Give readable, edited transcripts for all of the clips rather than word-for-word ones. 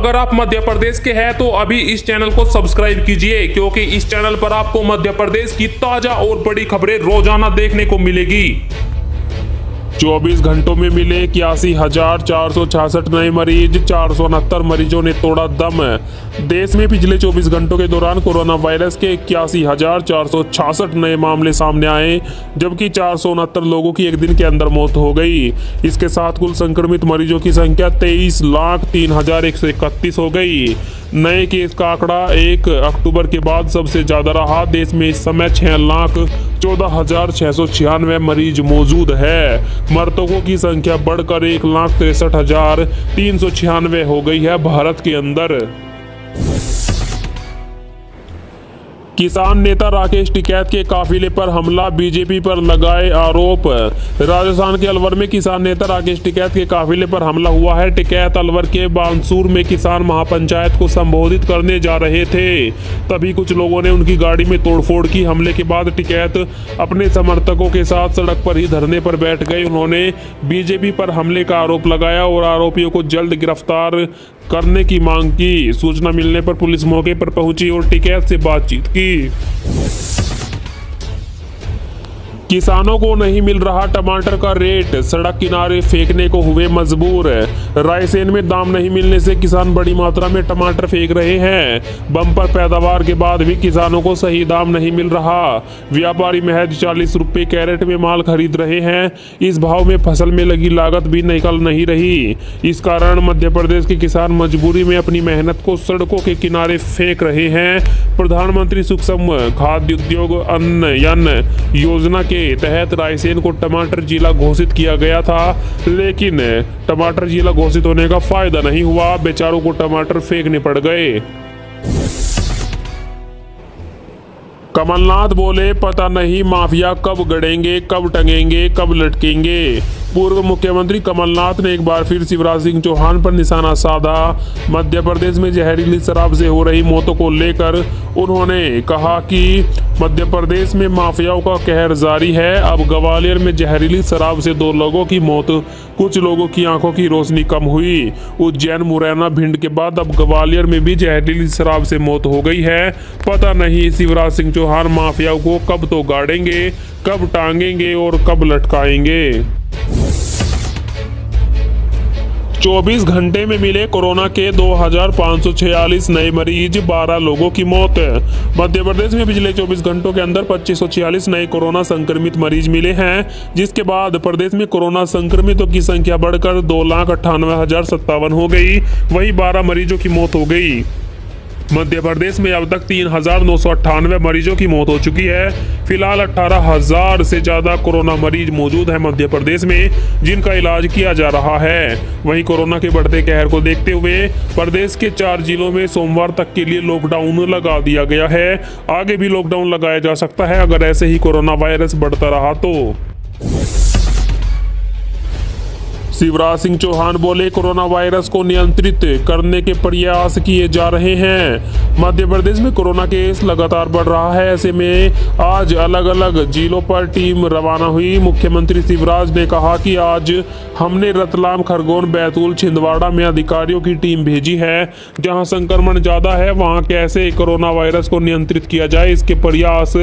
अगर आप मध्य प्रदेश के हैं तो अभी इस चैनल को सब्सक्राइब कीजिए, क्योंकि इस चैनल पर आपको मध्य प्रदेश की ताजा और बड़ी खबरें रोजाना देखने को मिलेगी। 24 घंटों में मिले 81,466 नए मरीज, 469 मरीजों ने तोड़ा दम। देश में पिछले 24 घंटों के दौरान कोरोना वायरस के 81,466 नए मामले सामने आए, जबकि 469 लोगों की एक दिन के अंदर मौत हो गई। इसके साथ कुल संक्रमित मरीजों की संख्या 23,03,131 हो गई। नए केस का आंकड़ा 1 अक्टूबर के बाद सबसे ज्यादा रहा। देश में इस समय 6,14,696 मरीज मौजूद है। मृतकों की संख्या बढ़कर 1,63,396 हो गई है भारत के अंदर। किसान नेता राकेश टिकैत के काफिले पर हमला, बीजेपी पर लगाए आरोप। राजस्थान के अलवर में किसान नेता राकेश टिकैत के काफिले पर हमला हुआ है। टिकैत अलवर के बानसूर में किसान महापंचायत को संबोधित करने जा रहे थे, तभी कुछ लोगों ने उनकी गाड़ी में तोड़फोड़ की। हमले के बाद टिकैत अपने समर्थकों के साथ सड़क पर ही धरने पर बैठ गए। उन्होंने बीजेपी पर हमले का आरोप लगाया और आरोपियों को जल्द गिरफ्तार करने की मांग की। सूचना मिलने पर पुलिस मौके पर पहुंची और टिकैत से बातचीत की। किसानों को नहीं मिल रहा टमाटर का रेट, सड़क किनारे फेंकने को हुए मजबूर। रायसेन में दाम नहीं मिलने से किसान बड़ी मात्रा में टमाटर फेंक रहे हैं। बम्पर पैदावार के बाद भी किसानों को सही दाम नहीं मिल रहा। व्यापारी महज 40 रुपये कैरेट में माल खरीद रहे हैं। इस भाव में फसल में लगी लागत भी निकल नहीं रही। इस कारण मध्य प्रदेश के किसान मजबूरी में अपनी मेहनत को सड़कों के किनारे फेंक रहे हैं। प्रधानमंत्री सूक्ष्म खाद्य उद्योग अन्न योजना के तहत रायसेन को टमाटर जिला घोषित किया गया था, लेकिन टमाटर जिला घोषित होने का फायदा नहीं हुआ। बेचारों को टमाटर फेंकने पड़ गए। कमलनाथ बोले, पता नहीं माफिया कब गड़ेंगे, कब टंगेंगे, कब लटकेंगे। पूर्व मुख्यमंत्री कमलनाथ ने एक बार फिर शिवराज सिंह चौहान पर निशाना साधा। मध्य प्रदेश में जहरीली शराब से हो रही मौतों को लेकर उन्होंने कहा कि मध्य प्रदेश में माफियाओं का कहर जारी है। अब ग्वालियर में जहरीली शराब से 2 लोगों की मौत, कुछ लोगों की आंखों की रोशनी कम हुई। उज्जैन, मुरैना, भिंड के बाद अब ग्वालियर में भी जहरीली शराब से मौत हो गई है। पता नहीं शिवराज सिंह चौहान माफियाओं को कब तो गाड़ेंगे, कब टांगेंगे और कब लटकाएंगे। 24 घंटे में मिले कोरोना के 2,546 नए मरीज, 12 लोगों की मौत। मध्य प्रदेश में पिछले 24 घंटों के अंदर 2,546 नए कोरोना संक्रमित मरीज मिले हैं, जिसके बाद प्रदेश में कोरोना संक्रमितों की संख्या बढ़कर 2,98,057 हो गई। वहीं 12 मरीजों की मौत हो गई। मध्य प्रदेश में अब तक 3,998 मरीजों की मौत हो चुकी है। फिलहाल 18,000 से ज्यादा कोरोना मरीज मौजूद है मध्य प्रदेश में, जिनका इलाज किया जा रहा है। वहीं कोरोना के बढ़ते कहर को देखते हुए प्रदेश के 4 जिलों में सोमवार तक के लिए लॉकडाउन लगा दिया गया है। आगे भी लॉकडाउन लगाया जा सकता है अगर ऐसे ही कोरोना वायरस बढ़ता रहा तो। शिवराज सिंह चौहान बोले, कोरोना वायरस को नियंत्रित करने के प्रयास किए जा रहे हैं। मध्य प्रदेश में कोरोना केस लगातार बढ़ रहा है। ऐसे में आज अलग अलग जिलों पर टीम रवाना हुई। मुख्यमंत्री शिवराज ने कहा कि आज हमने रतलाम, खरगोन, बैतूल, छिंदवाड़ा में अधिकारियों की टीम भेजी है। जहां संक्रमण ज्यादा है वहां कैसे कोरोना वायरस को नियंत्रित किया जाए, इसके प्रयास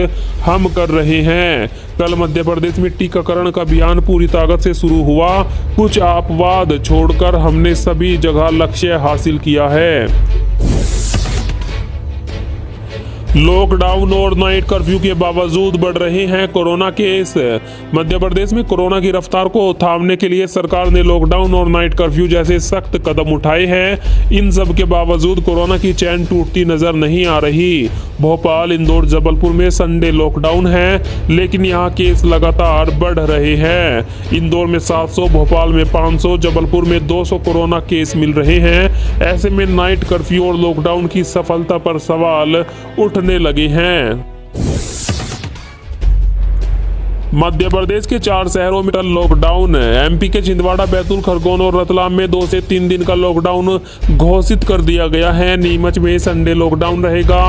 हम कर रहे हैं। कल मध्य प्रदेश में टीकाकरण का अभियान पूरी ताकत से शुरू हुआ। कुछ अपवाद छोड़कर हमने सभी जगह लक्ष्य हासिल किया है। लॉकडाउन और नाइट कर्फ्यू के बावजूद बढ़ रहे हैं कोरोना केस। मध्य प्रदेश में कोरोना की रफ्तार को थामने के लिए सरकार ने लॉकडाउन और नाइट कर्फ्यू जैसे सख्त कदम उठाए हैं। इन सब के बावजूद कोरोना की चैन टूटती नजर नहीं आ रही। भोपाल, इंदौर, जबलपुर में संडे लॉकडाउन है, लेकिन यहाँ केस लगातार बढ़ रहे हैं। इंदौर में 700, भोपाल में 500, जबलपुर में 200 कोरोना केस मिल रहे हैं। ऐसे में नाइट कर्फ्यू और लॉकडाउन की सफलता पर सवाल उठने लगे हैं। मध्य प्रदेश के 4 शहरों में लॉकडाउन। एमपी के छिंदवाड़ा, बैतूल, खरगोन और रतलाम में 2 से 3 दिन का लॉकडाउन घोषित कर दिया गया है। नीमच में संडे लॉकडाउन रहेगा।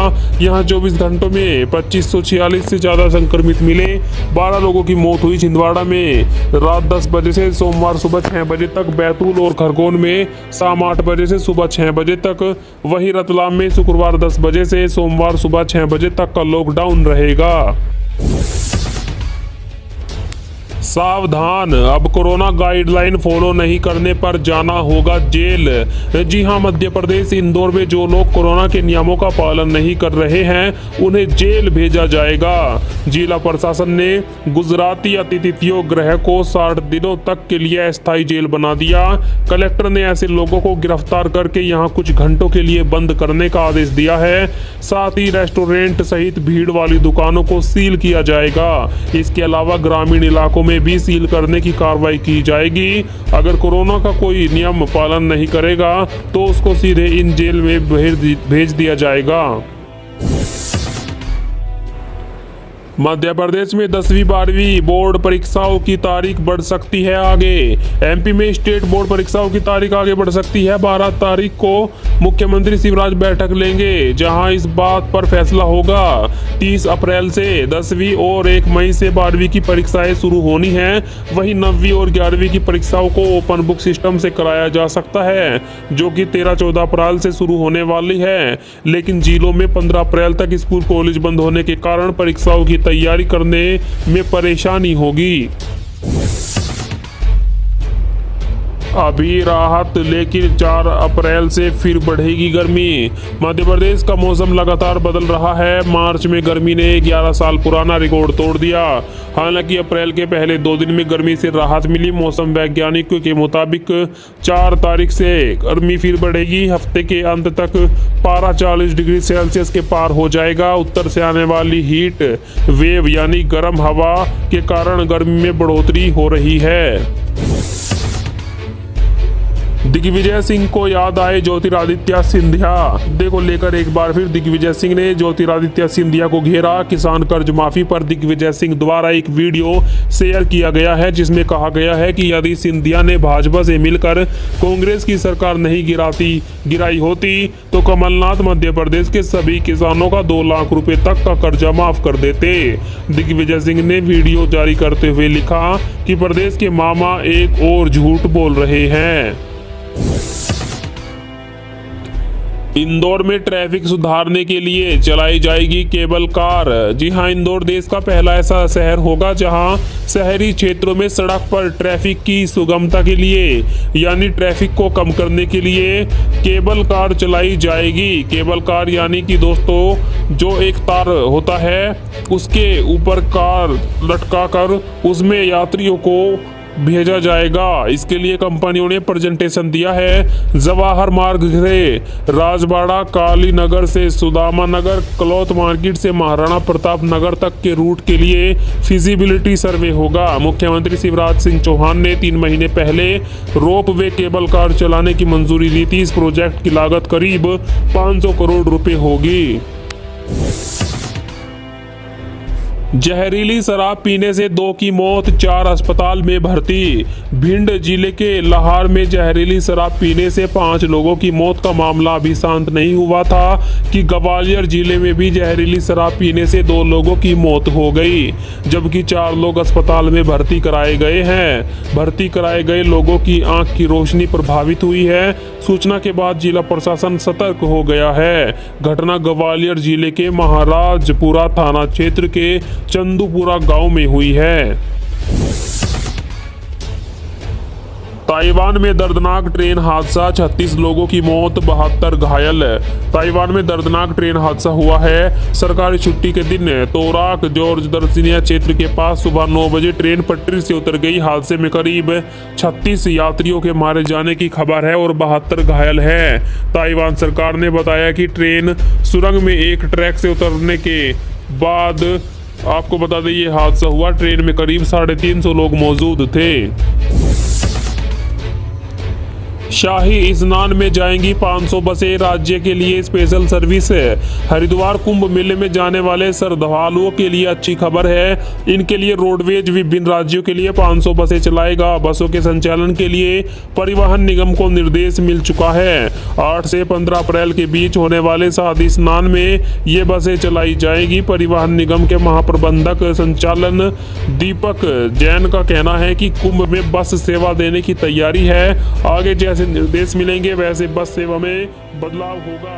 यहां 24 घंटों में 2546 से ज्यादा संक्रमित मिले। 12 लोगों की मौत हुई। छिंदवाड़ा में रात 10 बजे से सोमवार सुबह 6 बजे तक, बैतूल और खरगोन में शाम 8 बजे से सुबह 6 बजे तक, वहीं रतलाम में शुक्रवार 10 बजे से सोमवार सुबह 6 बजे तक का लॉकडाउन रहेगा। सावधान, अब कोरोना गाइडलाइन फॉलो नहीं करने पर जाना होगा जेल। जी हां, मध्य प्रदेश इंदौर में जो लोग कोरोना के नियमों का पालन नहीं कर रहे हैं उन्हें जेल भेजा जाएगा। जिला प्रशासन ने गुजराती अतिथियों गृह को 60 दिनों तक के लिए अस्थायी जेल बना दिया। कलेक्टर ने ऐसे लोगों को गिरफ्तार करके यहां कुछ घंटों के लिए बंद करने का आदेश दिया है। साथ ही रेस्टोरेंट सहित भीड़ वाली दुकानों को सील किया जाएगा। इसके अलावा ग्रामीण इलाकों में भी सील करने की कार्रवाई की जाएगी। अगर कोरोना का कोई नियम पालन नहीं करेगा तो उसको सीधे इन जेल में भेज दिया जाएगा। मध्य प्रदेश में 10वीं 12वीं बोर्ड परीक्षाओं की तारीख बढ़ सकती है आगे। एमपी में स्टेट बोर्ड परीक्षाओं की तारीख आगे बढ़ सकती है। 12 तारीख को मुख्यमंत्री शिवराज बैठक लेंगे, जहां इस बात पर फैसला होगा। 30 अप्रैल से 10वीं और 1 मई से 12वीं की परीक्षाएं शुरू होनी है। वहीं 9वीं और 11वीं की परीक्षाओं को ओपन बुक सिस्टम से कराया जा सकता है, जो कि 13-14 अप्रैल से शुरू होने वाली है। लेकिन जिलों में 15 अप्रैल तक स्कूल कॉलेज बंद होने के कारण परीक्षाओं की तैयारी करने में परेशानी होगी। अभी राहत, लेकिन 4 अप्रैल से फिर बढ़ेगी गर्मी। मध्य प्रदेश का मौसम लगातार बदल रहा है। मार्च में गर्मी ने 11 साल पुराना रिकॉर्ड तोड़ दिया। हालांकि अप्रैल के पहले 2 दिन में गर्मी से राहत मिली। मौसम वैज्ञानिकों के मुताबिक 4 तारीख से गर्मी फिर बढ़ेगी। हफ्ते के अंत तक पारा 40 डिग्री सेल्सियस के पार हो जाएगा। उत्तर से आने वाली हीट वेव यानी गर्म हवा के कारण गर्मी में बढ़ोतरी हो रही है। दिग्विजय सिंह को याद आए ज्योतिरादित्य सिंधिया। मुद्दे को लेकर एक बार फिर दिग्विजय सिंह ने ज्योतिरादित्य सिंधिया को घेरा। किसान कर्ज माफी पर दिग्विजय सिंह द्वारा एक वीडियो शेयर किया गया है, जिसमें कहा गया है कि यदि सिंधिया ने भाजपा से मिलकर कांग्रेस की सरकार नहीं गिराई होती तो कमलनाथ मध्य प्रदेश के सभी किसानों का 2 लाख रुपए तक का कर्जा माफ कर देते। दिग्विजय सिंह ने वीडियो जारी करते हुए लिखा कि प्रदेश के मामा एक और झूठ बोल रहे हैं। इंदौर में ट्रैफिक सुधारने के लिए चलाई जाएगी केबल कार। जी हां, इंदौर देश का पहला ऐसा शहर होगा जहां शहरी क्षेत्रों में सड़क पर ट्रैफिक की सुगमता के लिए यानी ट्रैफिक को कम करने के लिए केबल कार चलाई जाएगी। केबल कार यानी कि दोस्तों जो एक तार होता है उसके ऊपर कार लटका कर उसमें यात्रियों को भेजा जाएगा। इसके लिए कंपनियों ने प्रेजेंटेशन दिया है। जवाहर मार्ग से राजबाड़ा, काली नगर से सुदामा नगर, क्लॉथ मार्केट से महाराणा प्रताप नगर तक के रूट के लिए फिजिबिलिटी सर्वे होगा। मुख्यमंत्री शिवराज सिंह चौहान ने 3 महीने पहले रोप वे केबल कार चलाने की मंजूरी दी थी। इस प्रोजेक्ट की लागत करीब 500 करोड़ रुपए होगी। जहरीली शराब पीने से 2 की मौत, 4 अस्पताल में भर्ती। भिंड जिले के लाहार में जहरीली शराब पीने से 5 लोगों की मौत का मामला अभी शांत नहीं हुआ था कि ग्वालियर जिले में भी जहरीली शराब पीने से 2 लोगों की मौत हो गई, जबकि 4 लोग अस्पताल में भर्ती कराए गए हैं। भर्ती कराए गए लोगों की आंख की रोशनी प्रभावित हुई है। सूचना के बाद जिला प्रशासन सतर्क हो गया है। घटना ग्वालियर जिले के महाराजपुरा थाना क्षेत्र के चंदूपुरा गांव में हुई है। ताइवान में दर्दनाक ट्रेन हादसा, 36 लोगों की मौत, 72 घायल। ताइवान में दर्दनाक ट्रेन हादसा हुआ है। सरकारी छुट्टी के दिन तोराक जॉर्ज दर्शनिया क्षेत्र के पास सुबह 9 बजे ट्रेन पटरी से उतर गई। हादसे में करीब 36 यात्रियों के मारे जाने की खबर है और 72 घायल हैं। ताइवान सरकार ने बताया कि ट्रेन सुरंग में एक ट्रैक से उतरने के बाद आपको बता दें ये हादसा हुआ। ट्रेन में करीब 350 लोग मौजूद थे। शाही स्नान में जाएंगी 500 बसें, राज्य के लिए स्पेशल सर्विस है। हरिद्वार कुंभ मेले में जाने वाले श्रद्धालुओं के लिए अच्छी खबर है। इनके लिए रोडवेज विभिन्न राज्यों के लिए 500 बसें चलाएगा। बसों के संचालन के लिए परिवहन निगम को निर्देश मिल चुका है। 8 से 15 अप्रैल के बीच होने वाले शाही स्नान में ये बसें चलाई जाएगी। परिवहन निगम के महाप्रबंधक संचालन दीपक जैन का कहना है कि कुंभ में बस सेवा देने की तैयारी है। आगे जैसे निर्देश मिलेंगे वैसे बस सेवा में बदलाव होगा।